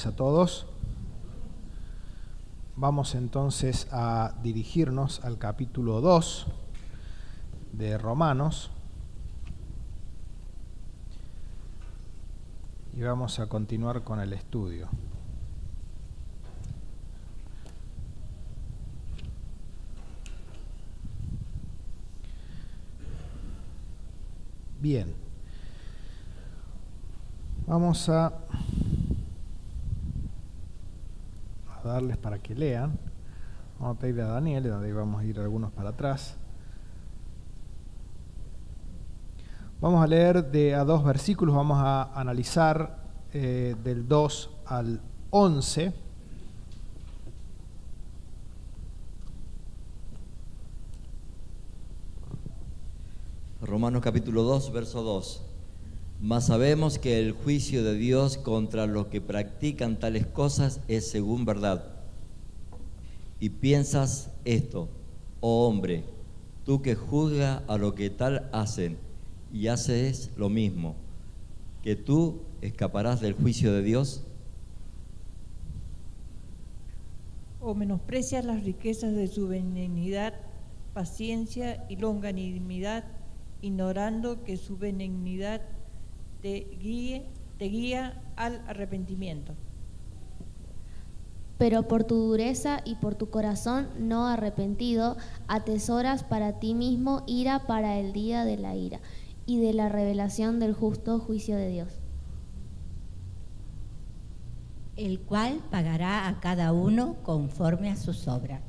tardes a todos. Vamos entonces a dirigirnos al capítulo 2 de Romanos y vamos a continuar con el estudio. Bien, vamos a darles para que lean. Vamos a pedirle a Daniel, donde vamos a ir algunos para atrás. Vamos a leer a dos versículos, vamos a analizar del 2 al 11. Romanos capítulo 2, verso 2. Mas sabemos que el juicio de Dios contra los que practican tales cosas es según verdad. Y piensas esto, oh hombre, tú que juzgas a lo que tal hacen y haces lo mismo, ¿que tú escaparás del juicio de Dios? ¿O menosprecias las riquezas de su benignidad, paciencia y longanimidad, ignorando que su benignidad te guía al arrepentimiento? Pero por tu dureza y por tu corazón no arrepentido, atesoras para ti mismo ira para el día de la ira y de la revelación del justo juicio de Dios, el cual pagará a cada uno conforme a sus obras.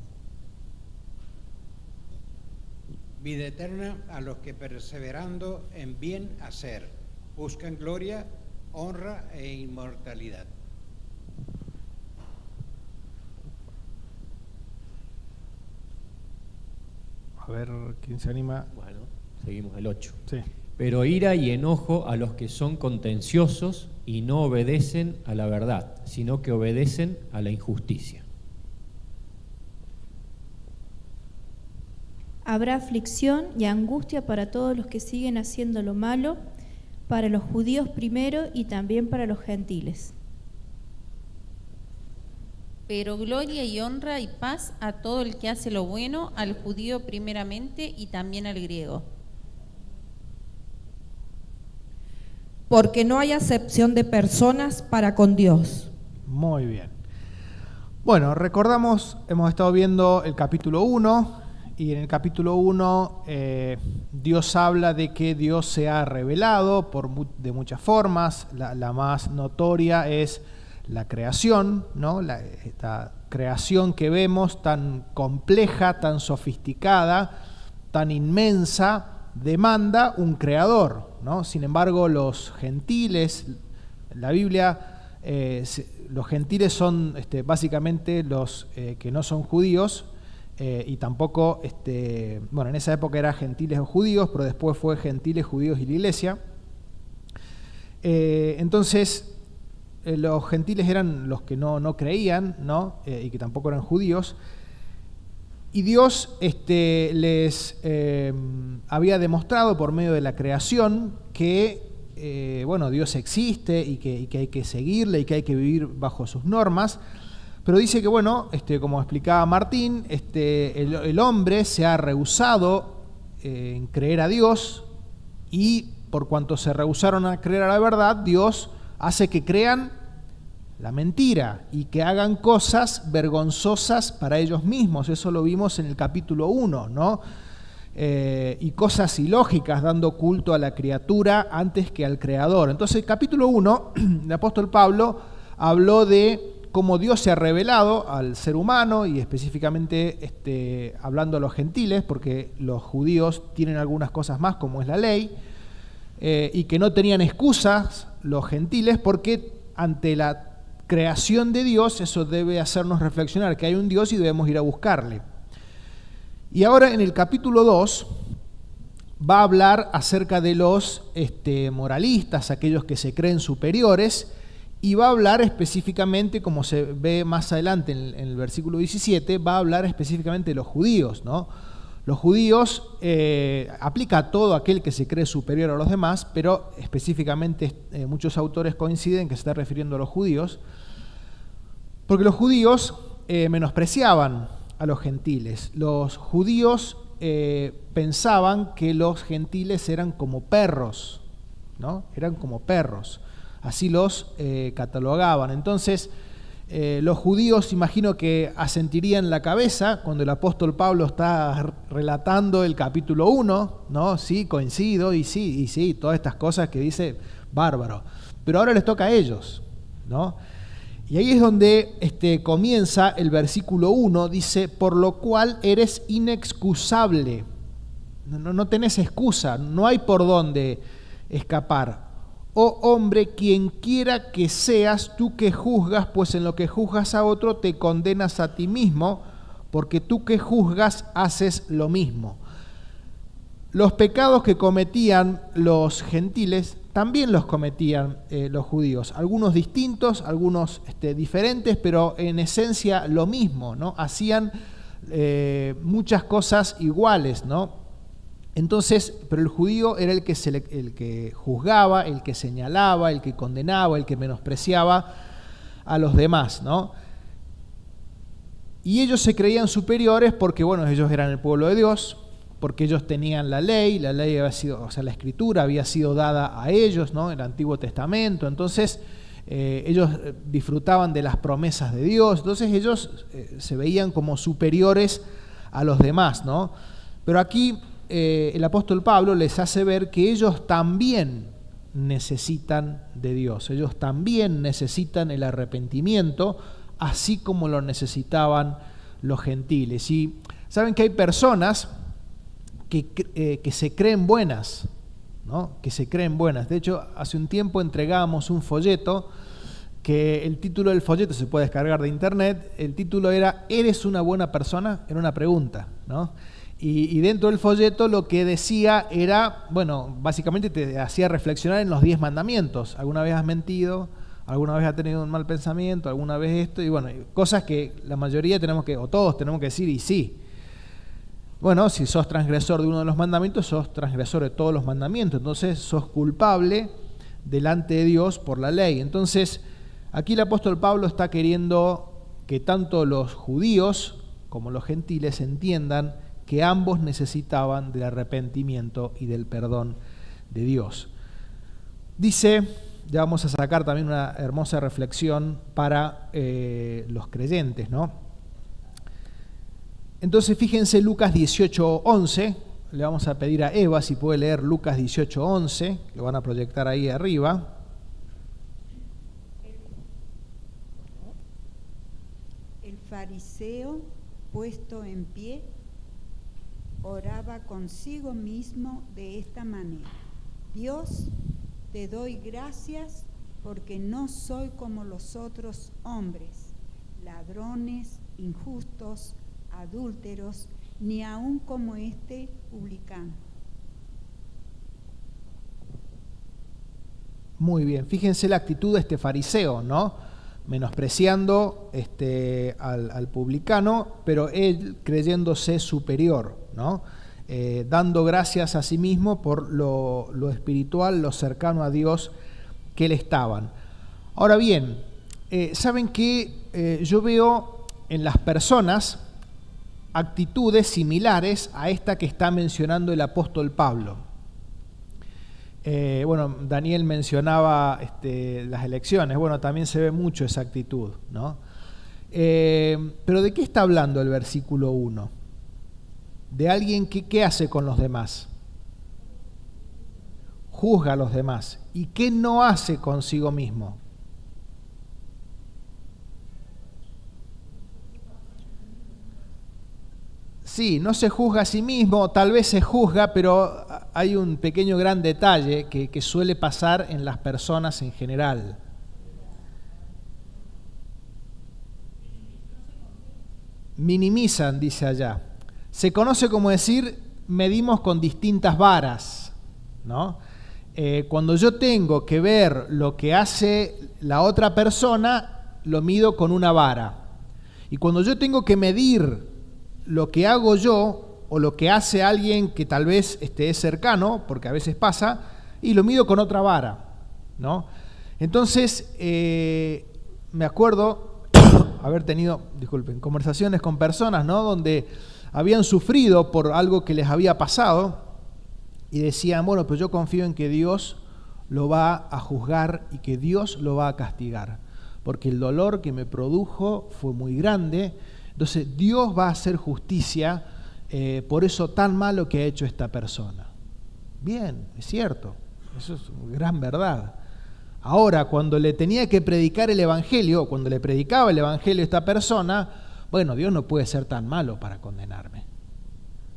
Vida eterna a los que perseverando en bien hacer buscan gloria, honra e inmortalidad. A ver, ¿quién se anima? Bueno, seguimos el 8. Sí. Pero ira y enojo a los que son contenciosos y no obedecen a la verdad, sino que obedecen a la injusticia. Habrá aflicción y angustia para todos los que siguen haciendo lo malo, para los judíos primero y también para los gentiles. Pero gloria y honra y paz a todo el que hace lo bueno, al judío primeramente y también al griego. Porque no hay acepción de personas para con Dios. Muy bien. Bueno, recordamos, hemos estado viendo el capítulo 1 y en el capítulo 1 Dios habla de que Dios se ha revelado de muchas formas. La más notoria es la creación, ¿no? Esta creación que vemos tan compleja, tan sofisticada, tan inmensa, demanda un creador, ¿no? Sin embargo, los gentiles, la Biblia, los gentiles son básicamente los que no son judíos, y tampoco, bueno, en esa época era gentiles o judíos, pero después fue gentiles, judíos y la iglesia. Entonces, los gentiles eran los que no creían, ¿no? Y que tampoco eran judíos. Y Dios les había demostrado por medio de la creación que bueno, Dios existe y que hay que seguirle y que hay que vivir bajo sus normas. Pero dice que, bueno, como explicaba Martín, el hombre se ha rehusado en creer a Dios, y por cuanto se rehusaron a creer a la verdad, Dios hace que crean la mentira y que hagan cosas vergonzosas para ellos mismos. Eso lo vimos en el capítulo 1, ¿no? Y cosas ilógicas, dando culto a la criatura antes que al Creador. Entonces, el capítulo 1, el apóstol Pablo habló de cómo Dios se ha revelado al ser humano y específicamente hablando a los gentiles, porque los judíos tienen algunas cosas más, como es la ley, y que no tenían excusas los gentiles, porque ante la creación de Dios, eso debe hacernos reflexionar que hay un Dios y debemos ir a buscarle. Y ahora en el capítulo 2 va a hablar acerca de los moralistas, aquellos que se creen superiores, y va a hablar específicamente, como se ve más adelante en el versículo 17, va a hablar específicamente de los judíos, ¿no? Los judíos aplica a todo aquel que se cree superior a los demás, pero específicamente muchos autores coinciden que se está refiriendo a los judíos. Porque los judíos menospreciaban a los gentiles. Los judíos pensaban que los gentiles eran como perros, ¿no? Eran como perros. Así los catalogaban. Entonces, los judíos, imagino que asentirían la cabeza cuando el apóstol Pablo está relatando el capítulo 1, ¿no? Sí, coincido, y sí, todas estas cosas que dice, bárbaro. Pero ahora les toca a ellos, ¿no? Y ahí es donde comienza el versículo 1, dice, por lo cual eres inexcusable. No tenés excusa, no hay por dónde escapar. Oh hombre, quien quiera que seas, tú que juzgas, pues en lo que juzgas a otro te condenas a ti mismo, porque tú que juzgas haces lo mismo. Los pecados que cometían los gentiles también los cometían los judíos, algunos distintos, algunos diferentes, pero en esencia lo mismo, ¿no? Hacían muchas cosas iguales, ¿no? Entonces, pero el judío era el que juzgaba, el que señalaba, el que condenaba, el que menospreciaba a los demás, ¿no? Y ellos se creían superiores porque, bueno, ellos eran el pueblo de Dios, porque ellos tenían la ley había sido, o sea, la escritura había sido dada a ellos, ¿no? El Antiguo Testamento. Entonces, ellos disfrutaban de las promesas de Dios. Entonces, ellos se veían como superiores a los demás, ¿no? Pero aquí el apóstol Pablo les hace ver que ellos también necesitan de Dios. Ellos también necesitan el arrepentimiento, así como lo necesitaban los gentiles. Y saben que hay personas que se creen buenas, ¿no? Que se creen buenas. De hecho, hace un tiempo entregábamos un folleto que el título del folleto se puede descargar de internet. El título era ¿eres una buena persona? Era una pregunta, ¿no? Y dentro del folleto lo que decía era, bueno, básicamente te hacía reflexionar en los 10 mandamientos. ¿Alguna vez has mentido? ¿Alguna vez has tenido un mal pensamiento? ¿Alguna vez esto? Y bueno, cosas que la mayoría tenemos que, o todos tenemos que decir y sí. Bueno, si sos transgresor de uno de los mandamientos, sos transgresor de todos los mandamientos. Entonces, sos culpable delante de Dios por la ley. Entonces, aquí el apóstol Pablo está queriendo que tanto los judíos como los gentiles entiendan que ambos necesitaban del arrepentimiento y del perdón de Dios. Dice, ya vamos a sacar también una hermosa reflexión para los creyentes, ¿no? Entonces fíjense Lucas 18:11, le vamos a pedir a Eva si puede leer Lucas 18:11, lo van a proyectar ahí arriba. El fariseo, puesto en pie, oraba consigo mismo de esta manera: Dios, te doy gracias porque no soy como los otros hombres, ladrones, injustos, adúlteros, ni aun como este publicano. Muy bien, fíjense la actitud de este fariseo, ¿no? Menospreciando al publicano, pero él creyéndose superior, ¿no? Dando gracias a sí mismo por lo espiritual, lo cercano a Dios que él estaban. Ahora bien, ¿saben qué? Yo veo en las personas actitudes similares a esta que está mencionando el apóstol Pablo. Bueno, Daniel mencionaba las elecciones. Bueno, también se ve mucho esa actitud, ¿no? Pero ¿de qué está hablando el versículo 1? De alguien que ¿qué hace con los demás? Juzga a los demás. ¿Y qué no hace consigo mismo? Sí, no se juzga a sí mismo, tal vez se juzga, pero hay un pequeño gran detalle que suele pasar en las personas en general. Minimizan, dice allá. Se conoce como decir, medimos con distintas varas, ¿no? Cuando yo tengo que ver lo que hace la otra persona, lo mido con una vara. Y cuando yo tengo que medir lo que hago yo o lo que hace alguien que tal vez es cercano, porque a veces pasa, y lo mido con otra vara, ¿no? Entonces, me acuerdo haber tenido, conversaciones con personas, ¿no?, donde habían sufrido por algo que les había pasado y decían, bueno, pues yo confío en que Dios lo va a juzgar y que Dios lo va a castigar, porque el dolor que me produjo fue muy grande, entonces Dios va a hacer justicia por eso tan malo que ha hecho esta persona. Bien, es cierto, eso es gran verdad. Ahora, cuando le tenía que predicar el Evangelio, cuando le predicaba el Evangelio a esta persona, bueno, Dios no puede ser tan malo para condenarme.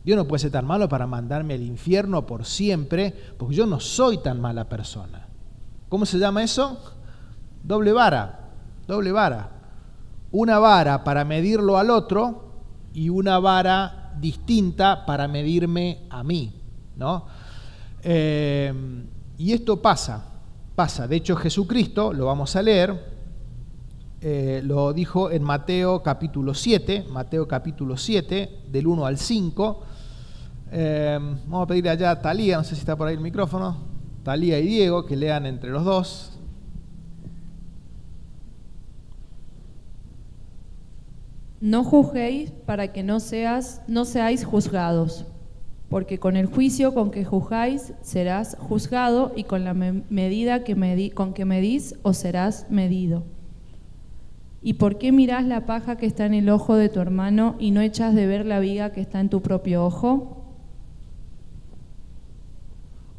Dios no puede ser tan malo para mandarme al infierno por siempre, porque yo no soy tan mala persona. ¿Cómo se llama eso? Doble vara, doble vara. Una vara para medirlo al otro y una vara distinta para medirme a mí, ¿no? Y esto pasa. De hecho, Jesucristo, lo vamos a leer, lo dijo en Mateo capítulo 7, del 1 al 5. Vamos a pedirle allá a Talía, no sé si está por ahí el micrófono, Talía y Diego, que lean entre los dos. No juzguéis para que no seáis juzgados, porque con el juicio con que juzgáis serás juzgado, y con la medida con que medís os serás medido. ¿Y por qué mirás la paja que está en el ojo de tu hermano y no echas de ver la viga que está en tu propio ojo?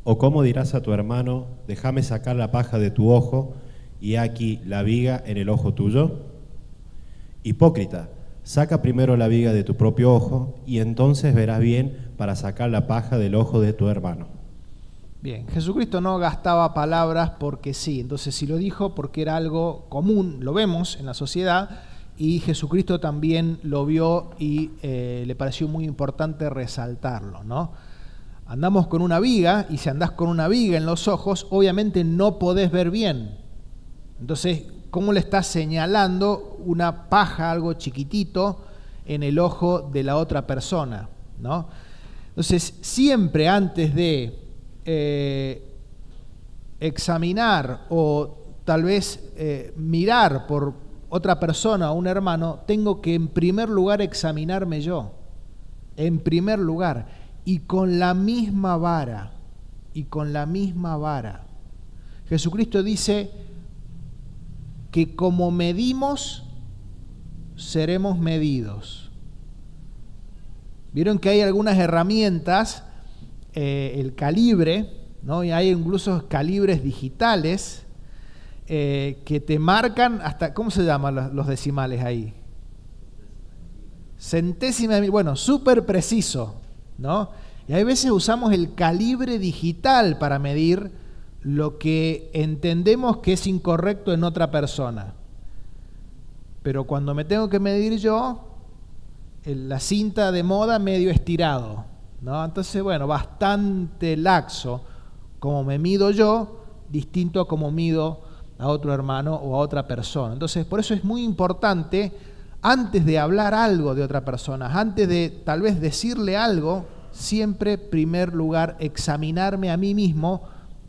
¿O cómo dirás a tu hermano, déjame sacar la paja de tu ojo, y aquí la viga en el ojo tuyo? Hipócrita, saca primero la viga de tu propio ojo, y entonces verás bien para sacar la paja del ojo de tu hermano. Bien, Jesucristo no gastaba palabras porque sí, entonces si lo dijo porque era algo común, lo vemos en la sociedad, y Jesucristo también lo vio y le pareció muy importante resaltarlo, ¿no? Andamos con una viga, y si andás con una viga en los ojos, obviamente no podés ver bien. Entonces, ¿cómo le estás señalando una paja, algo chiquitito, en el ojo de la otra persona, ¿no? Entonces, siempre antes de examinar o tal vez mirar por otra persona o un hermano, tengo que en primer lugar examinarme yo, en primer lugar, y con la misma vara, Jesucristo dice que como medimos, seremos medidos. Vieron que hay algunas herramientas, el calibre, ¿no? Y hay incluso calibres digitales que te marcan hasta, ¿cómo se llaman los decimales ahí? Centésima de mil, bueno, súper preciso, ¿no? Y hay veces usamos el calibre digital para medir lo que entendemos que es incorrecto en otra persona. Pero cuando me tengo que medir yo, la cinta de moda medio estirado, ¿no? Entonces, bueno, bastante laxo como me mido yo, distinto a como mido a otro hermano o a otra persona. Entonces, por eso es muy importante, antes de hablar algo de otra persona, antes de tal vez decirle algo, siempre, primer lugar, examinarme a mí mismo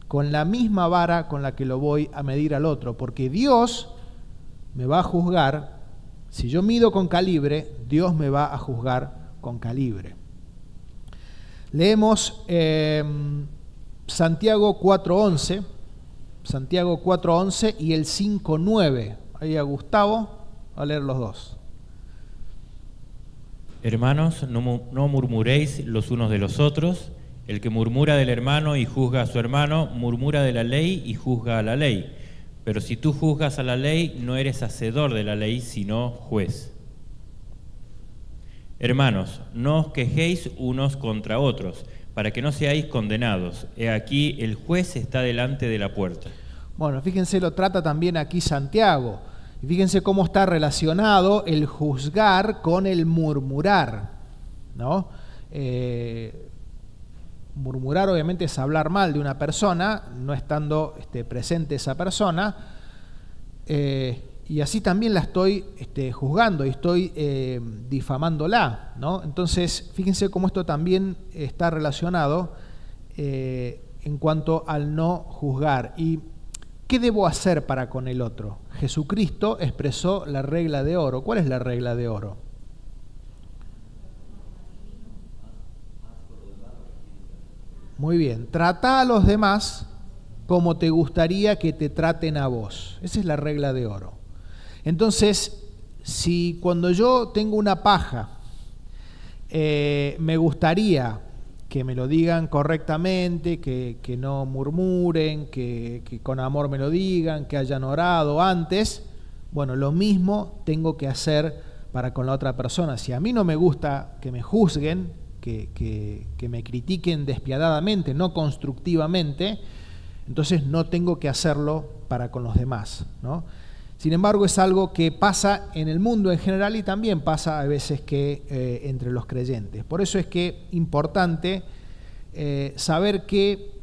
con la misma vara con la que lo voy a medir al otro, porque Dios me va a juzgar. Si yo mido con calibre, Dios me va a juzgar con calibre. Leemos Santiago 4:11 y el 5:9. Ahí a Gustavo, a leer los dos. Hermanos, no murmuréis los unos de los otros. El que murmura del hermano y juzga a su hermano, murmura de la ley y juzga a la ley. Pero si tú juzgas a la ley, no eres hacedor de la ley, sino juez. Hermanos, no os quejéis unos contra otros, para que no seáis condenados. He aquí, el juez está delante de la puerta. Bueno, fíjense, lo trata también aquí Santiago. Y fíjense cómo está relacionado el juzgar con el murmurar, ¿no? Murmurar obviamente es hablar mal de una persona, no estando presente esa persona, y así también la estoy juzgando y estoy difamándola, ¿no? Entonces, fíjense cómo esto también está relacionado en cuanto al no juzgar. Y ¿Qué debo hacer para con el otro? Jesucristo expresó la regla de oro. ¿Cuál es la regla de oro? Muy bien, trata a los demás como te gustaría que te traten a vos. Esa es la regla de oro. Entonces, si cuando yo tengo una paja, me gustaría que me lo digan correctamente, que no murmuren, que con amor me lo digan, que hayan orado antes, bueno, lo mismo tengo que hacer para con la otra persona. Si a mí no me gusta que me juzguen, que me critiquen despiadadamente, no constructivamente, entonces no tengo que hacerlo para con los demás, ¿no? Sin embargo, es algo que pasa en el mundo en general y también pasa a veces que entre los creyentes. Por eso es que es importante saber que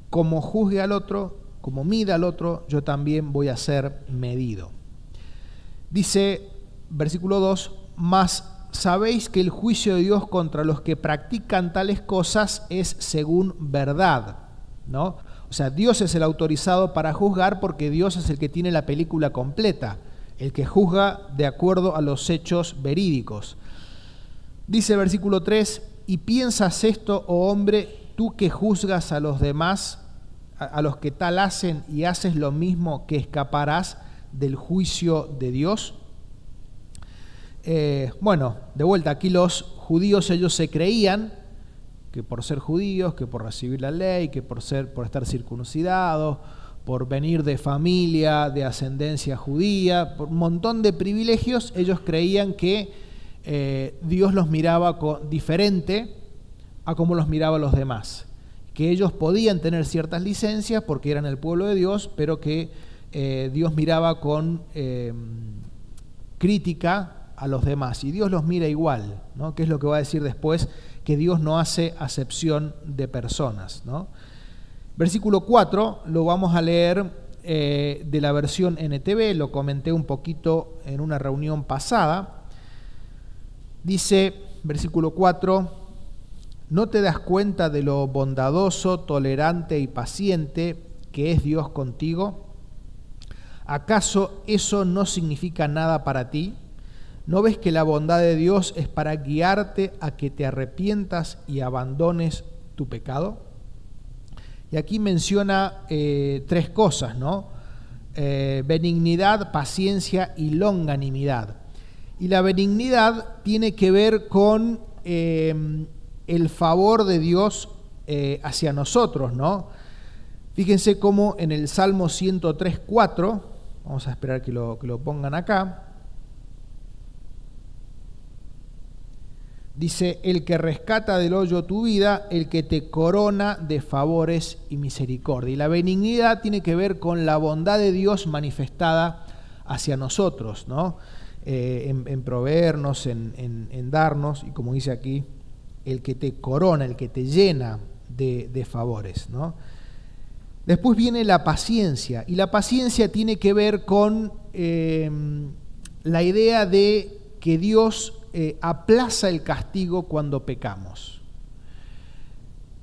como juzgue al otro, como mida al otro, yo también voy a ser medido. Dice, versículo 2, mas sabéis que el juicio de Dios contra los que practican tales cosas es según verdad, ¿no? O sea, Dios es el autorizado para juzgar porque Dios es el que tiene la película completa, el que juzga de acuerdo a los hechos verídicos. Dice el versículo 3, y piensas esto, oh hombre, tú que juzgas a los demás, a los que tal hacen y haces lo mismo, que escaparás del juicio de Dios. Bueno, de vuelta, aquí los judíos, ellos se creían que por ser judíos, que por recibir la ley, que por estar circuncidados, por venir de familia, de ascendencia judía, por un montón de privilegios, ellos creían que Dios los miraba diferente a como los miraba los demás, que ellos podían tener ciertas licencias porque eran el pueblo de Dios, pero que Dios miraba con crítica a los demás, y Dios los mira igual, ¿no? Que es lo que va a decir después, que Dios no hace acepción de personas, ¿no? Versículo 4 lo vamos a leer de la versión NTV, lo comenté un poquito en una reunión pasada. Dice, versículo 4, ¿no te das cuenta de lo bondadoso, tolerante y paciente que es Dios contigo? ¿Acaso eso no significa nada para ti? ¿No ves que la bondad de Dios es para guiarte a que te arrepientas y abandones tu pecado? Y aquí menciona tres cosas, ¿no? Benignidad, paciencia y longanimidad. Y la benignidad tiene que ver con el favor de Dios hacia nosotros, ¿no? Fíjense cómo en el Salmo 103:4, vamos a esperar que lo pongan acá, dice, el que rescata del hoyo tu vida, el que te corona de favores y misericordia. Y la benignidad tiene que ver con la bondad de Dios manifestada hacia nosotros, ¿no? En proveernos, en darnos, y como dice aquí, el que te corona, el que te llena de favores, ¿no? Después viene la paciencia, y la paciencia tiene que ver con la idea de que Dios aplaza el castigo cuando pecamos.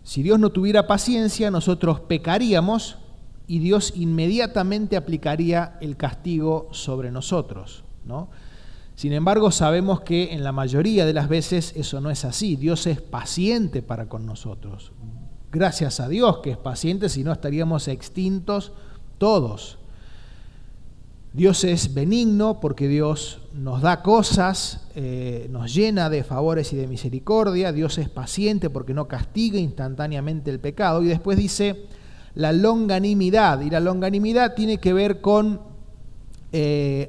Si Dios no tuviera paciencia, nosotros pecaríamos y Dios inmediatamente aplicaría el castigo sobre nosotros, ¿no? Sin embargo, sabemos que en la mayoría de las veces eso no es así. Dios es paciente para con nosotros. Gracias a Dios que es paciente, si no estaríamos extintos todos. Dios es benigno porque Dios nos da cosas, nos llena de favores y de misericordia. Dios es paciente porque no castiga instantáneamente el pecado. Y después dice la longanimidad, y la longanimidad tiene que ver con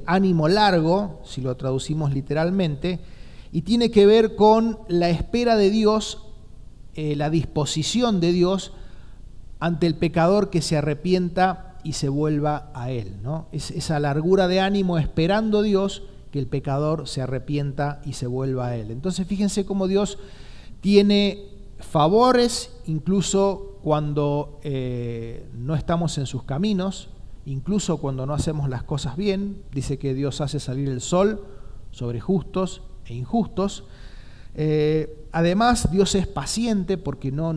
ánimo largo, si lo traducimos literalmente, y tiene que ver con la espera de Dios, la disposición de Dios ante el pecador que se arrepienta y se vuelva a Él, ¿no? Es esa largura de ánimo esperando Dios que el pecador se arrepienta y se vuelva a Él. Entonces fíjense cómo Dios tiene favores incluso cuando no estamos en sus caminos, incluso cuando no hacemos las cosas bien. Dice que Dios hace salir el sol sobre justos e injustos. Además, Dios es paciente porque no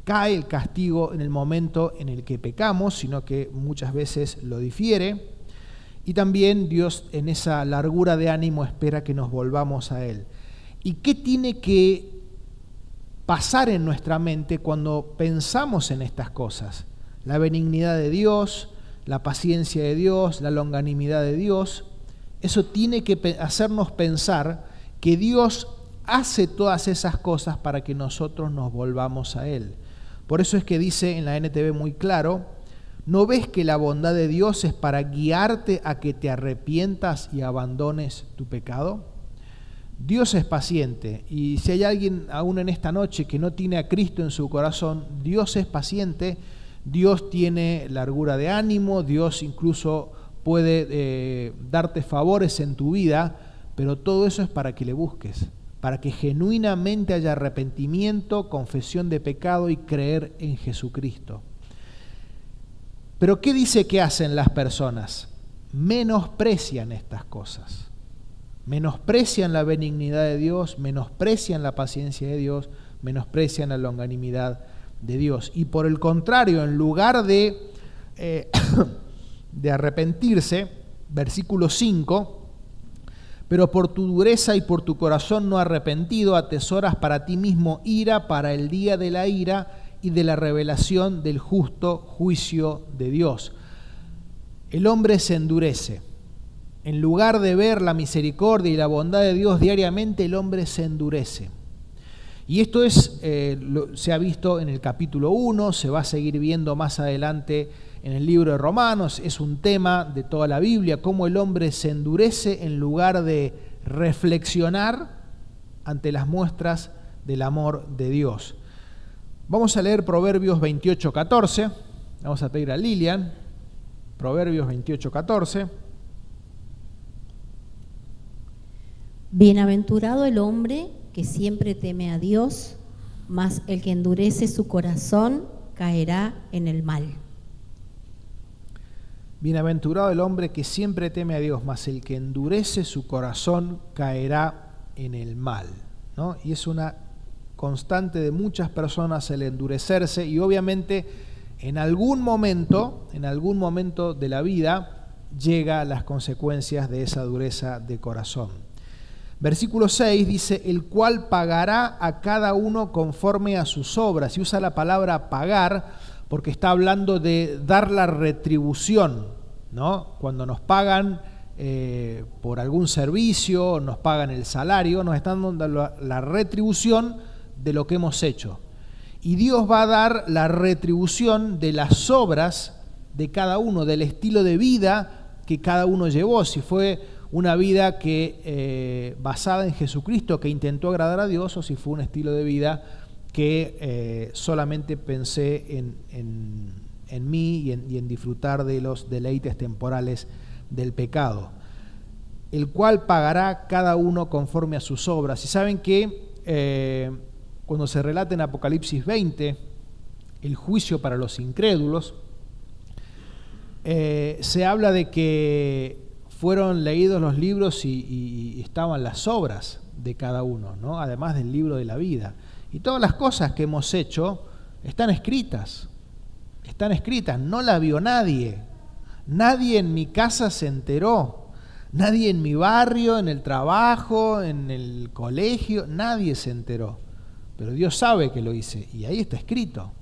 cae el castigo en el momento en el que pecamos, sino que muchas veces lo difiere. Y también Dios en esa largura de ánimo espera que nos volvamos a Él. ¿Y qué tiene que pasar en nuestra mente cuando pensamos en estas cosas? La benignidad de Dios, la paciencia de Dios, la longanimidad de Dios. Eso tiene que hacernos pensar que Dios hace todas esas cosas para que nosotros nos volvamos a Él. Por eso es que dice en la NTV muy claro: ¿no ves que la bondad de Dios es para guiarte a que te arrepientas y abandones tu pecado? Dios es paciente, y si hay alguien aún en esta noche que no tiene a Cristo en su corazón, Dios es paciente, Dios tiene largura de ánimo, Dios incluso puede darte favores en tu vida, pero todo eso es para que le busques, para que genuinamente haya arrepentimiento, confesión de pecado y creer en Jesucristo. Pero ¿qué dice que hacen las personas? Menosprecian estas cosas. Menosprecian la benignidad de Dios, menosprecian la paciencia de Dios, menosprecian la longanimidad de Dios. Y por el contrario, en lugar de arrepentirse, versículo 5, pero por tu dureza y por tu corazón no arrepentido, atesoras para ti mismo ira para el día de la ira y de la revelación del justo juicio de Dios. El hombre se endurece. En lugar de ver la misericordia y la bondad de Dios diariamente, el hombre se endurece. Y esto se ha visto en el capítulo 1, se va a seguir viendo más adelante en el libro de Romanos. Es un tema de toda la Biblia, cómo el hombre se endurece en lugar de reflexionar ante las muestras del amor de Dios. Vamos a leer Proverbios 28:14. Vamos a pedir a Lilian. Proverbios 28:14. Bienaventurado el hombre que siempre teme a Dios, mas el que endurece su corazón caerá en el mal. Bienaventurado el hombre que siempre teme a Dios, mas el que endurece su corazón caerá en el mal, ¿no? Y es una constante de muchas personas el endurecerse, y obviamente en algún momento de la vida llega las consecuencias de esa dureza de corazón. Versículo 6 dice: el cual pagará a cada uno conforme a sus obras. Y usa la palabra pagar porque está hablando de dar la retribución, ¿no? Cuando nos pagan por algún servicio, nos pagan el salario, nos están dando la retribución de lo que hemos hecho. Y Dios va a dar la retribución de las obras de cada uno, del estilo de vida que cada uno llevó. Si fue una vida que basada en Jesucristo, que intentó agradar a Dios, o si fue un estilo de vida que solamente pensé en mí y en disfrutar de los deleites temporales del pecado. El cual pagará cada uno conforme a sus obras. Y saben que cuando se relata en Apocalipsis 20 el juicio para los incrédulos, se habla de que fueron leídos los libros y estaban las obras de cada uno, ¿no? Además del libro de la vida. Y todas las cosas que hemos hecho están escritas, no la vio nadie. Nadie en mi casa se enteró, nadie en mi barrio, en el trabajo, en el colegio, nadie se enteró. Pero Dios sabe que lo hice, y ahí está escrito.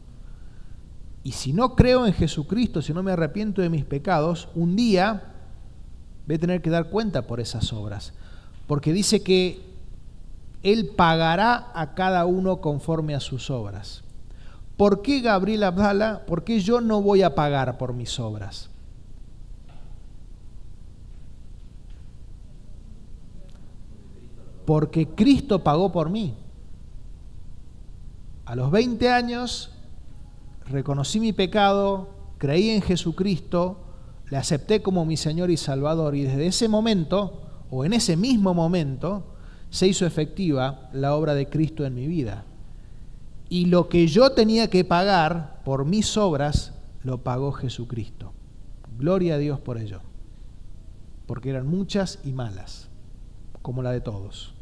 Y si no creo en Jesucristo, si no me arrepiento de mis pecados, un día voy a tener que dar cuenta por esas obras, porque dice que Él pagará a cada uno conforme a sus obras. ¿Por qué, Gabriel Abdala? ¿Por qué yo no voy a pagar por mis obras? Porque Cristo pagó por mí. A los 20 años reconocí mi pecado, creí en Jesucristo, le acepté como mi Señor y Salvador, y desde ese momento, o en ese mismo momento, se hizo efectiva la obra de Cristo en mi vida. Y lo que yo tenía que pagar por mis obras, lo pagó Jesucristo. Gloria a Dios por ello, porque eran muchas y malas, como la de todos.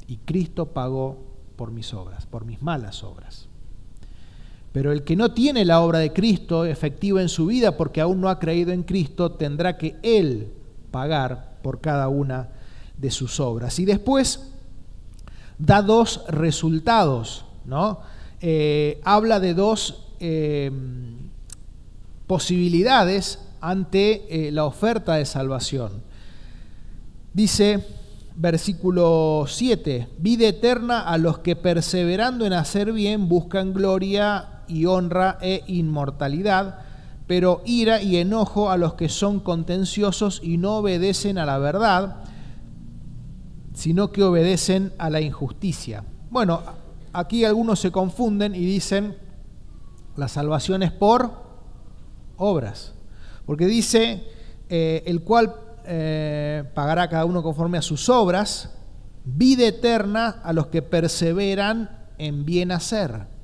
Y Cristo pagó por mis obras, por mis malas obras. Pero el que no tiene la obra de Cristo efectiva en su vida porque aún no ha creído en Cristo, tendrá que él pagar por cada una de sus obras. Y después da dos resultados, ¿no? Habla de dos posibilidades ante la oferta de salvación. Dice, versículo 7, vida eterna a los que perseverando en hacer bien buscan gloria y honra e inmortalidad, pero ira y enojo a los que son contenciosos y no obedecen a la verdad, sino que obedecen a la injusticia. Bueno, aquí algunos se confunden y dicen, la salvación es por obras, porque dice, el cual pagará cada uno conforme a sus obras, vida eterna a los que perseveran en bien hacer.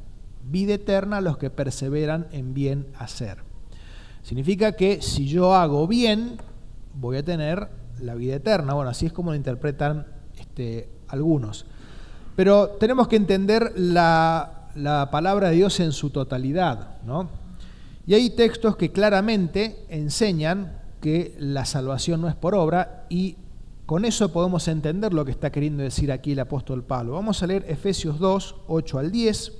Vida eterna a los que perseveran en bien hacer. Significa que si yo hago bien, voy a tener la vida eterna. Bueno, así es como lo interpretan algunos. Pero tenemos que entender la palabra de Dios en su totalidad, ¿no? Y hay textos que claramente enseñan que la salvación no es por obra, y con eso podemos entender lo que está queriendo decir aquí el apóstol Pablo. Vamos a leer Efesios 2, 8 al 10,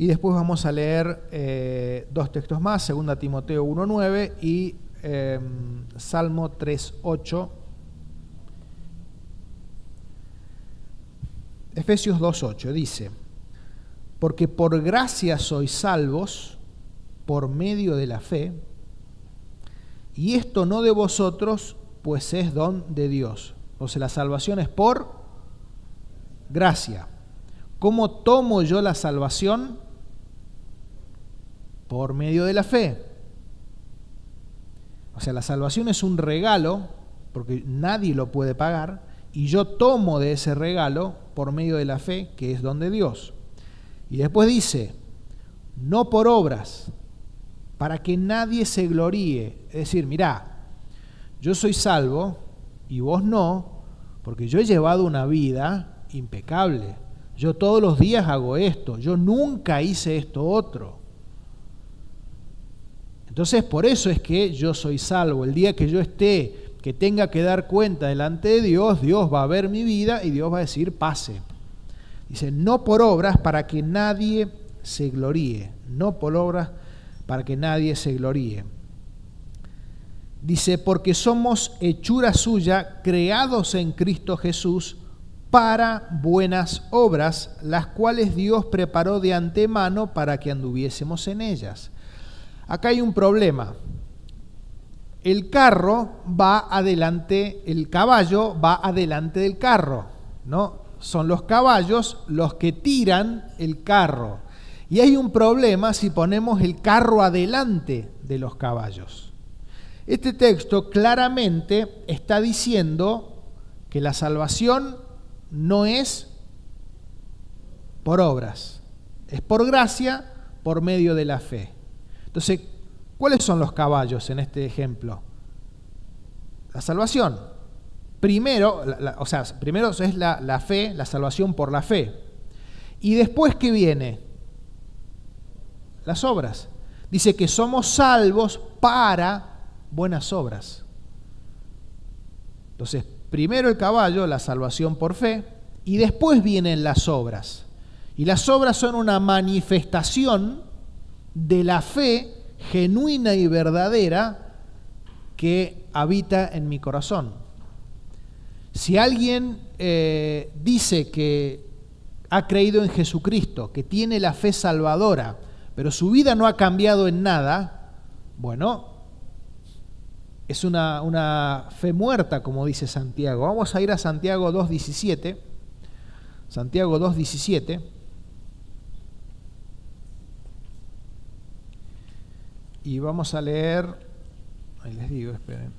y después vamos a leer dos textos más, 2 Timoteo 1, 9 y Salmo 3, 8. Efesios 2, 8 dice, porque por gracia sois salvos por medio de la fe, y esto no de vosotros, pues es don de Dios. Entonces la salvación es por gracia. ¿Cómo tomo yo la salvación? Por medio de la fe. O sea, la salvación es un regalo, porque nadie lo puede pagar, y yo tomo de ese regalo por medio de la fe, que es don de Dios. Y después dice, no por obras, para que nadie se gloríe. Es decir, mirá, yo soy salvo y vos no, porque yo he llevado una vida impecable. Yo todos los días hago esto, yo nunca hice esto otro. Entonces, por eso es que yo soy salvo. El día que yo que tenga que dar cuenta delante de Dios, Dios va a ver mi vida y Dios va a decir, pase. Dice, no por obras para que nadie se gloríe. No por obras para que nadie se gloríe. Dice, porque somos hechura suya, creados en Cristo Jesús, para buenas obras, las cuales Dios preparó de antemano para que anduviésemos en ellas. Acá hay un problema. El carro va adelante, el caballo va adelante del carro, ¿no? Son los caballos los que tiran el carro. Y hay un problema si ponemos el carro adelante de los caballos. Este texto claramente está diciendo que la salvación no es por obras, es por gracia, por medio de la fe. Entonces, ¿cuáles son los caballos en este ejemplo? La salvación. Primero, primero es la fe, la salvación por la fe. Y después, ¿qué viene? Las obras. Dice que somos salvos para buenas obras. Entonces, primero el caballo, la salvación por fe, y después vienen las obras. Y las obras son una manifestación de la fe genuina y verdadera que habita en mi corazón. Si alguien dice que ha creído en Jesucristo, que tiene la fe salvadora, pero su vida no ha cambiado en nada, bueno, es una fe muerta, como dice Santiago. Vamos a ir a Santiago 2.17. Santiago 2.17. Y vamos a leer, ahí les digo, esperen.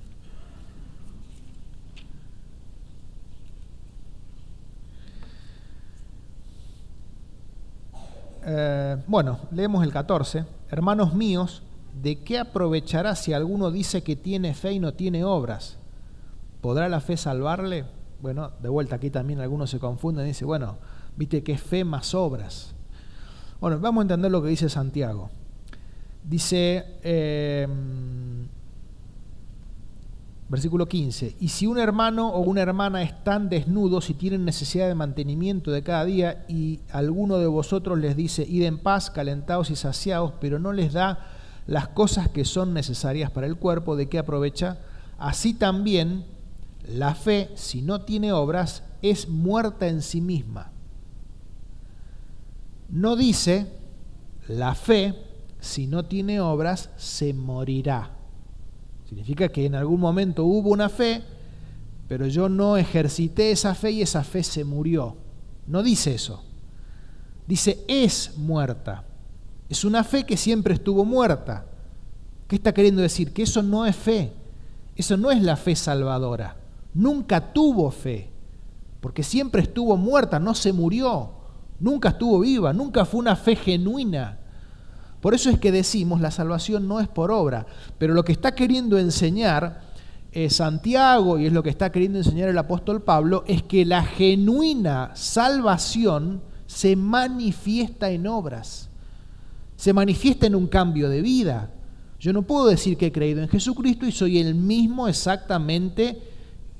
Bueno, leemos el 14. Hermanos míos, ¿de qué aprovechará si alguno dice que tiene fe y no tiene obras? ¿Podrá la fe salvarle? Bueno, de vuelta aquí también algunos se confunden y dicen, bueno, viste que es fe más obras. Bueno, vamos a entender lo que dice Santiago. Dice, versículo 15, y si un hermano o una hermana están desnudos y tienen necesidad de mantenimiento de cada día, y alguno de vosotros les dice, id en paz, calentaos y saciaos, pero no les da las cosas que son necesarias para el cuerpo, ¿de qué aprovecha? Así también la fe, si no tiene obras, es muerta en sí misma. No dice, la fe, si no tiene obras, se morirá. Significa que en algún momento hubo una fe, pero yo no ejercité esa fe y esa fe se murió. No dice eso. Dice, es muerta. Es una fe que siempre estuvo muerta. ¿Qué está queriendo decir? Que eso no es fe. Eso no es la fe salvadora. Nunca tuvo fe, porque siempre estuvo muerta, no se murió. Nunca estuvo viva, nunca fue una fe genuina. Por eso es que decimos, la salvación no es por obra. Pero lo que está queriendo enseñar Santiago, y es lo que está queriendo enseñar el apóstol Pablo, es que la genuina salvación se manifiesta en obras. Se manifiesta en un cambio de vida. Yo no puedo decir que he creído en Jesucristo y soy el mismo exactamente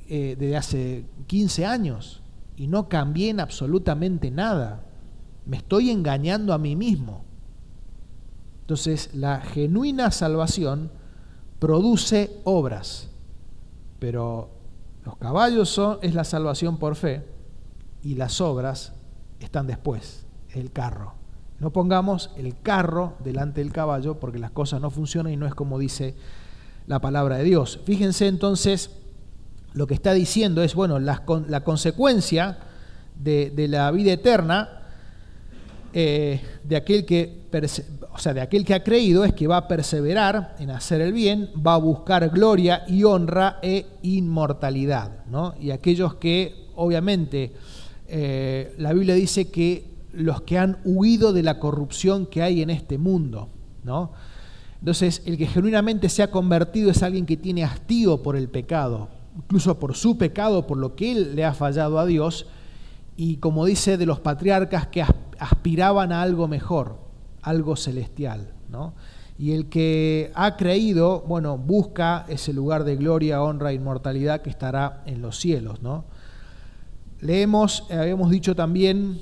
desde hace 15 años. Y no cambié en absolutamente nada. Me estoy engañando a mí mismo. Entonces, la genuina salvación produce obras, pero los caballos es la salvación por fe y las obras están después, el carro. No pongamos el carro delante del caballo porque las cosas no funcionan y no es como dice la palabra de Dios. Fíjense entonces, lo que está diciendo es, bueno, la consecuencia de la vida eterna de aquel que ha creído es que va a perseverar en hacer el bien, va a buscar gloria y honra e inmortalidad, ¿no? Y aquellos que, obviamente, la Biblia dice que los que han huido de la corrupción que hay en este mundo, ¿no? Entonces, el que genuinamente se ha convertido es alguien que tiene hastío por el pecado, incluso por su pecado, por lo que él le ha fallado a Dios, y como dice de los patriarcas que aspiraban a algo mejor, algo celestial, ¿no? Y el que ha creído, bueno, busca ese lugar de gloria, honra e inmortalidad que estará en los cielos, ¿no? Leemos, habíamos dicho también,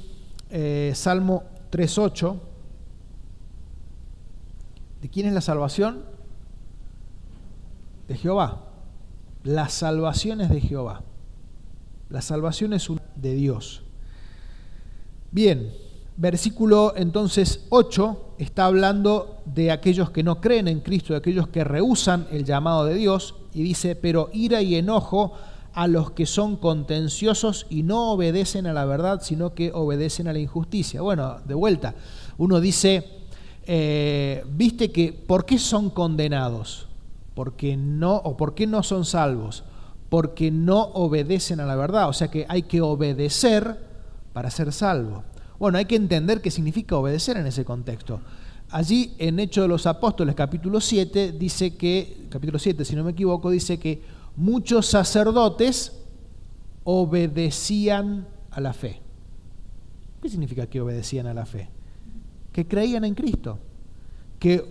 Salmo 3:8. ¿De quién es la salvación? De Jehová. La salvación es de Jehová. La salvación es de Dios. Bien, versículo entonces 8 está hablando de aquellos que no creen en Cristo, de aquellos que rehúsan el llamado de Dios, y dice, pero ira y enojo a los que son contenciosos y no obedecen a la verdad, sino que obedecen a la injusticia. Bueno, de vuelta, uno dice, viste que, ¿por qué son condenados? ¿Por qué no son salvos? Porque no obedecen a la verdad, o sea que hay que obedecer para ser salvo. Bueno, hay que entender qué significa obedecer en ese contexto. Allí en Hechos de los Apóstoles, capítulo 7, dice que, capítulo 7, si no me equivoco, dice que muchos sacerdotes obedecían a la fe. ¿Qué significa que obedecían a la fe? Que creían en Cristo. Que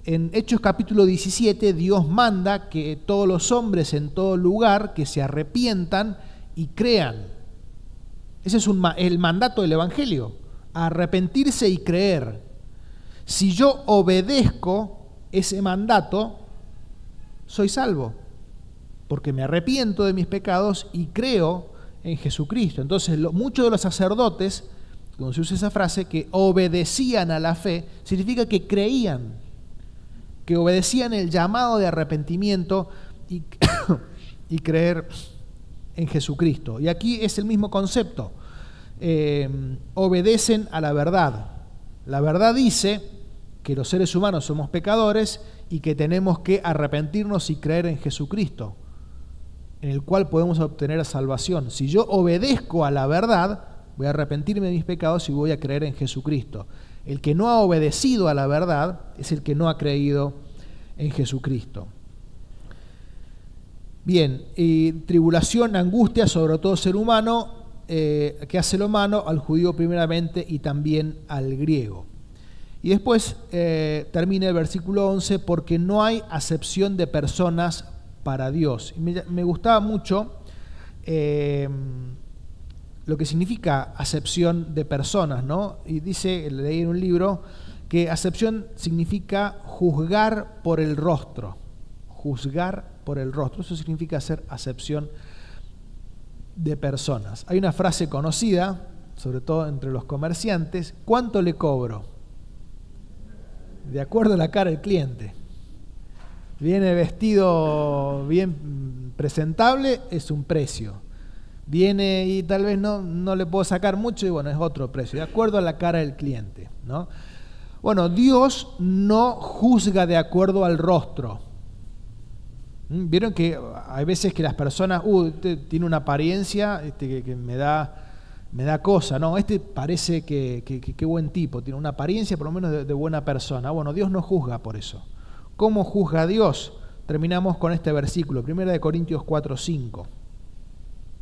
en Hechos capítulo 17 Dios manda que todos los hombres en todo lugar que se arrepientan y crean. Ese es el mandato del Evangelio, arrepentirse y creer. Si yo obedezco ese mandato, soy salvo, porque me arrepiento de mis pecados y creo en Jesucristo. Entonces, muchos de los sacerdotes, cuando se usa esa frase, que obedecían a la fe, significa que creían, que obedecían el llamado de arrepentimiento y creer en Jesucristo. Y aquí es el mismo concepto. Obedecen a la verdad. La verdad dice que los seres humanos somos pecadores y que tenemos que arrepentirnos y creer en Jesucristo, en el cual podemos obtener salvación. Si yo obedezco a la verdad, voy a arrepentirme de mis pecados y voy a creer en Jesucristo. El que no ha obedecido a la verdad es el que no ha creído en Jesucristo. Bien, y tribulación, angustia sobre todo ser humano, que hace lo humano, al judío primeramente y también al griego. Y después termina el versículo 11, porque no hay acepción de personas para Dios. Y me gustaba mucho lo que significa acepción de personas, ¿no? Y dice, leí en un libro, que acepción significa juzgar por el rostro. Juzgar por el rostro. Eso significa hacer acepción de personas. Hay una frase conocida, sobre todo entre los comerciantes: ¿cuánto le cobro? De acuerdo a la cara del cliente. Viene vestido bien presentable, es un precio. Viene y tal vez no le puedo sacar mucho, y bueno, es otro precio, de acuerdo a la cara del cliente, ¿no? Bueno, Dios no juzga de acuerdo al rostro. Vieron que hay veces que las personas, tiene una apariencia que me da cosa, ¿no? Parece que buen tipo, tiene una apariencia por lo menos de buena persona. Bueno, Dios no juzga por eso. ¿Cómo juzga Dios? Terminamos con este versículo, 1 Corintios 4:5.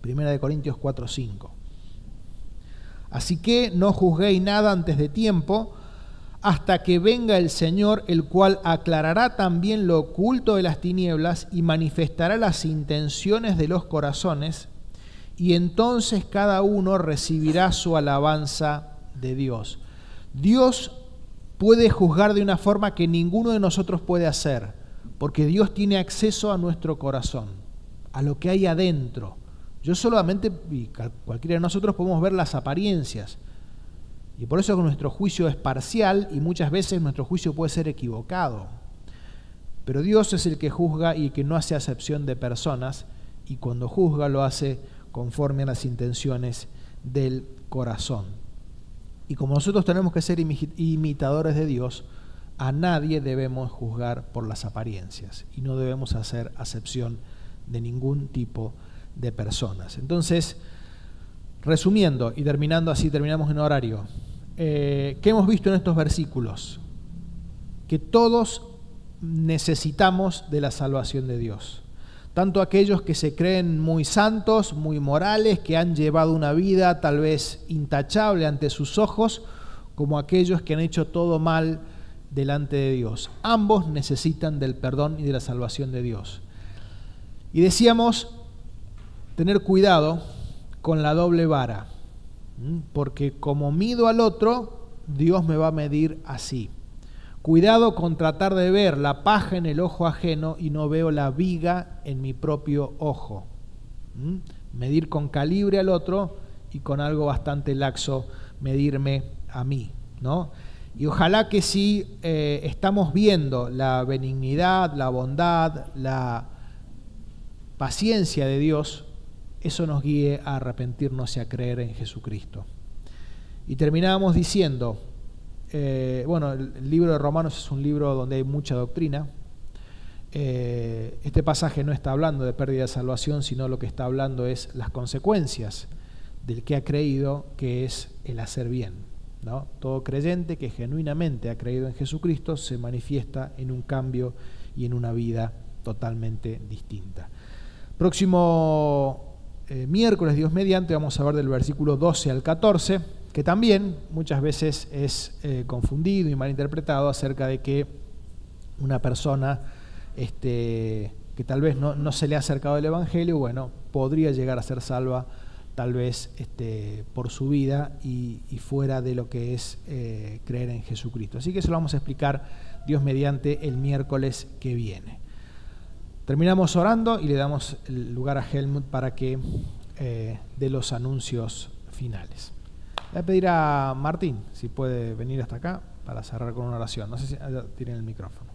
1 Corintios 4:5. Así que no juzguéis nada antes de tiempo, hasta que venga el Señor, el cual aclarará también lo oculto de las tinieblas y manifestará las intenciones de los corazones, y entonces cada uno recibirá su alabanza de Dios. Dios puede juzgar de una forma que ninguno de nosotros puede hacer, porque Dios tiene acceso a nuestro corazón, a lo que hay adentro. Yo solamente, y cualquiera de nosotros, podemos ver las apariencias, y por eso nuestro juicio es parcial y muchas veces nuestro juicio puede ser equivocado. Pero Dios es el que juzga y que no hace acepción de personas, y cuando juzga lo hace conforme a las intenciones del corazón. Y como nosotros tenemos que ser imitadores de Dios, a nadie debemos juzgar por las apariencias y no debemos hacer acepción de ningún tipo de personas. Entonces, resumiendo y terminando así, terminamos en horario. ¿Qué hemos visto en estos versículos? Que todos necesitamos de la salvación de Dios. Tanto aquellos que se creen muy santos, muy morales, que han llevado una vida tal vez intachable ante sus ojos, como aquellos que han hecho todo mal delante de Dios. Ambos necesitan del perdón y de la salvación de Dios. Y decíamos, tener cuidado con la doble vara, porque como mido al otro, Dios me va a medir así. Cuidado con tratar de ver la paja en el ojo ajeno y no veo la viga en mi propio ojo. Medir con calibre al otro y con algo bastante laxo medirme a mí, ¿no? Y ojalá que si estamos viendo la benignidad, la bondad, la paciencia de Dios, eso nos guíe a arrepentirnos y a creer en Jesucristo. Y terminábamos diciendo, el libro de Romanos es un libro donde hay mucha doctrina. Este pasaje no está hablando de pérdida de salvación, sino lo que está hablando es las consecuencias del que ha creído, que es el hacer bien, ¿no? Todo creyente que genuinamente ha creído en Jesucristo se manifiesta en un cambio y en una vida totalmente distinta. Próximo miércoles, Dios mediante, vamos a ver del versículo 12 al 14, que también muchas veces es confundido y malinterpretado acerca de que una persona que tal vez no se le ha acercado el Evangelio, bueno, podría llegar a ser salva tal vez por su vida y fuera de lo que es creer en Jesucristo. Así que eso lo vamos a explicar Dios mediante el miércoles que viene. Terminamos orando y le damos el lugar a Helmut para que dé los anuncios finales. Voy a pedir a Martín si puede venir hasta acá para cerrar con una oración. No sé si tienen el micrófono.